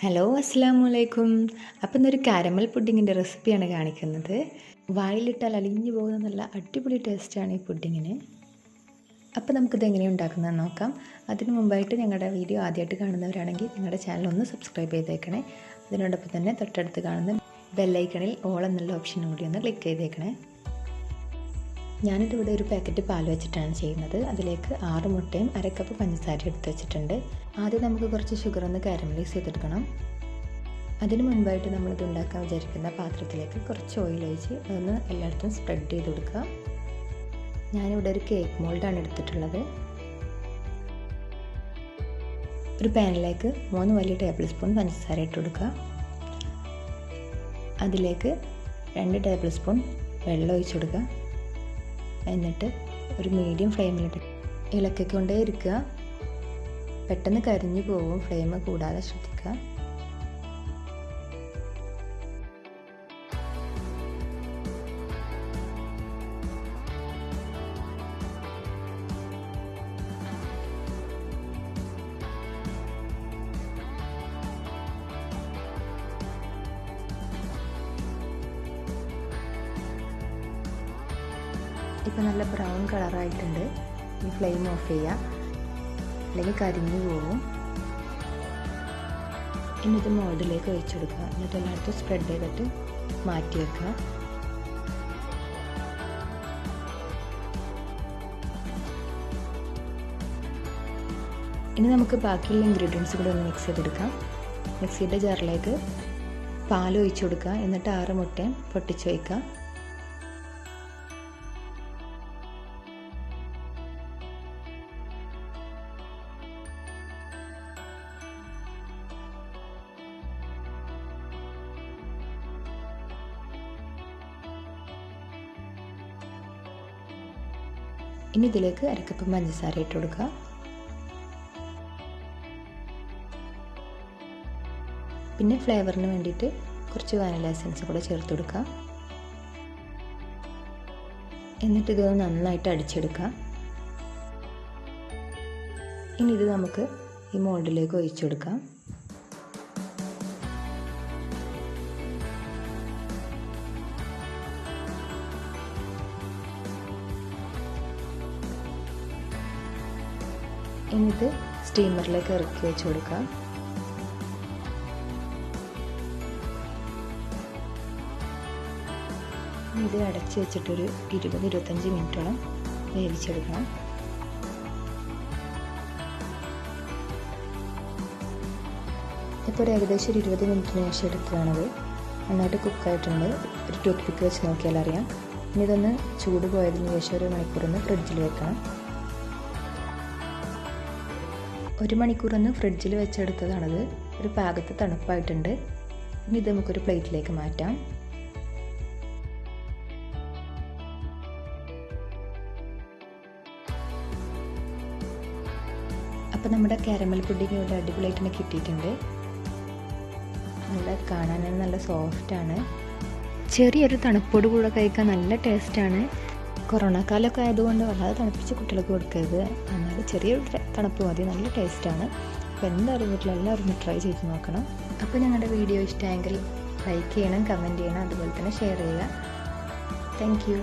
Hello അസ്സലാമലൈക്കും. അപ്പം ഇന്നൊരു കാരമൽ പുഡിങ്ങിൻ്റെ റെസിപ്പിയാണ് കാണിക്കുന്നത്. വായിലിട്ടാൽ അലിഞ്ഞു പോകുന്ന നല്ല അടിപൊളി ടേസ്റ്റാണ് ഈ പുഡിങ്ങിന്. അപ്പോൾ നമുക്കിത് എങ്ങനെയാണ് ഉണ്ടാക്കുന്നതെന്ന് നോക്കാം. അതിന് മുമ്പായിട്ട് ഞങ്ങളുടെ വീഡിയോ ആദ്യമായിട്ട് കാണുന്നവരാണെങ്കിൽ ഞങ്ങളുടെ ചാനൽ ഒന്ന് സബ്സ്ക്രൈബ് ചെയ്തേക്കണേ. അതിനോടൊപ്പം തന്നെ തൊട്ടടുത്ത് കാണുന്ന ബെല്ലൈക്കണിൽ ഓൾ എന്നുള്ള ഓപ്ഷനും കൂടി ഒന്ന് ക്ലിക്ക് ചെയ്തേക്കണേ. ഞാനിതിവിടെ ഒരു പാക്കറ്റ് പാൽ വെച്ചിട്ടാണ് ചെയ്യുന്നത്. അതിലേക്ക് 6 മുട്ടയും 1/2 കപ്പ് പഞ്ചസാര എടുത്ത് വെച്ചിട്ടുണ്ട്. ആദ്യം നമുക്ക് കുറച്ച് ഷുഗർ ഒന്ന് കാരമലൈസ് ചെയ്തെടുക്കണം. അതിന് മുൻപായിട്ട് നമ്മളിത് ഉണ്ടാക്കാൻ വിചാരിക്കുന്ന പാത്രത്തിലേക്ക് കുറച്ച് ഓയിൽ ഒഴിച്ച് അതൊന്ന് എല്ലായിടത്തും സ്പ്രെഡ് ചെയ്ത് കൊടുക്കുക. ഞാനിവിടെ ഒരു കേക്ക് മോൾഡാണ് എടുത്തിട്ടുള്ളത്. ഒരു പാനിലേക്ക് 3 വലിയ ടേബിൾ സ്പൂൺ പഞ്ചസാര ഇട്ട് കൊടുക്കുക. അതിലേക്ക് 2 ടേബിൾ സ്പൂൺ വെള്ളം ഒഴിച്ച് കൊടുക്കുക. എന്നിട്ട് ഒരു മീഡിയം ഫ്ലെയിമിലിട്ട് ഇളക്കിക്കൊണ്ടേ ഇരിക്കുക. പെട്ടെന്ന് കരിഞ്ഞു പോകും, ഫ്ലെയിം കൂടാതെ ശ്രദ്ധിക്കുക. ഇപ്പോൾ നല്ല ബ്രൗൺ കളറായിട്ടുണ്ട്. ഈ ഫ്ലെയിം ഓഫ് ചെയ്യുക, അല്ലെങ്കിൽ കരിഞ്ഞു പോകും. ഇനി ഇത് മോൾഡിലേക്ക് ഒഴിച്ചു കൊടുക്കുക. എന്നിട്ട് എല്ലായിടത്തും സ്പ്രെഡ് ചെയ്തിട്ട് മാറ്റി വെക്കുക. ഇനി നമുക്ക് ബാക്കിയുള്ള ഇൻഗ്രീഡിയൻസ് കൂടെ ഒന്ന് മിക്സ് ചെയ്തെടുക്കാം. മിക്സിയുടെ ജാറിലേക്ക് പാൽ ഒഴിച്ചു കൊടുക്കുക. എന്നിട്ട് 6 മുട്ടയും പൊട്ടിച്ച് വയ്ക്കുക. ഇനി ഇതിലേക്ക് 1/2 കപ്പ് പഞ്ചസാര ഇട്ട് കൊടുക്കുക. പിന്നെ ഫ്ലേവറിന് വേണ്ടിയിട്ട് കുറച്ച് വാനില എസൻസ് കൂടെ ചേർത്ത് കൊടുക്കുക. എന്നിട്ട് ഇതൊന്ന് നന്നായിട്ട് അടിച്ചെടുക്കുക. ഇനി ഇത് നമുക്ക് ഈ മോൾഡിലേക്ക് ഒഴിച്ചു കൊടുക്കാം. ഇനി ഇത് സ്റ്റീമറിലേക്ക് ഇറക്കി വെച്ച് കൊടുക്കാം. ഇത് അടച്ച് വെച്ചിട്ടൊരു 20-25 മിനിറ്റോളം വേവിച്ചെടുക്കണം. ഇപ്പോൾ ഒരു ഏകദേശം 20 മിനിറ്റിന് ശേഷം എടുത്തതാണത്. നന്നായിട്ട് കുക്കായിട്ടുണ്ട്. ഒരു ടൂത്ത് പിക്ക് വെച്ച് നോക്കിയാൽ അറിയാം. ഇനി ഇതൊന്ന് ചൂട് പോയതിന് ശേഷം 1 മണിക്കൂറൊന്ന് ഫ്രിഡ്ജിൽ വെക്കണം. 1 മണിക്കൂറൊന്ന് ഫ്രിഡ്ജിൽ വെച്ചെടുത്തതാണത്. ഒരു പാകത്ത് തണുപ്പായിട്ടുണ്ട്. ഇനി ഇത് നമുക്കൊരു പ്ലേറ്റിലേക്ക് മാറ്റാം. അപ്പോൾ നമ്മുടെ കാരമൽ പുഡിംഗ് ഇവിടെ അടിപൊളിയായിട്ട് തന്നെ കിട്ടിയിട്ടുണ്ട്. നല്ല കാണാൻ നല്ല സോഫ്റ്റാണ്. ചെറിയൊരു തണുപ്പോട് കൂടെ കഴിക്കാൻ നല്ല ടേസ്റ്റാണ്. കൊറോണ കാലമൊക്കെ ആയതുകൊണ്ട് വല്ലാതെ തണുപ്പിച്ച് കുട്ടികൾക്ക് കൊടുക്കരുത്. എന്നാൽ ചെറിയൊരു തണുപ്പ് മതി, നല്ല ടേസ്റ്റാണ്. അപ്പോൾ എന്തായാലും വീട്ടിലെല്ലാവരും ട്രൈ ചെയ്ത് നോക്കണം. അപ്പോൾ ഞങ്ങളുടെ വീഡിയോ ഇഷ്ടമായെങ്കിൽ ലൈക്ക് ചെയ്യണം, കമൻറ്റ് ചെയ്യണം, അതുപോലെ തന്നെ ഷെയർ ചെയ്യുക. Thank you.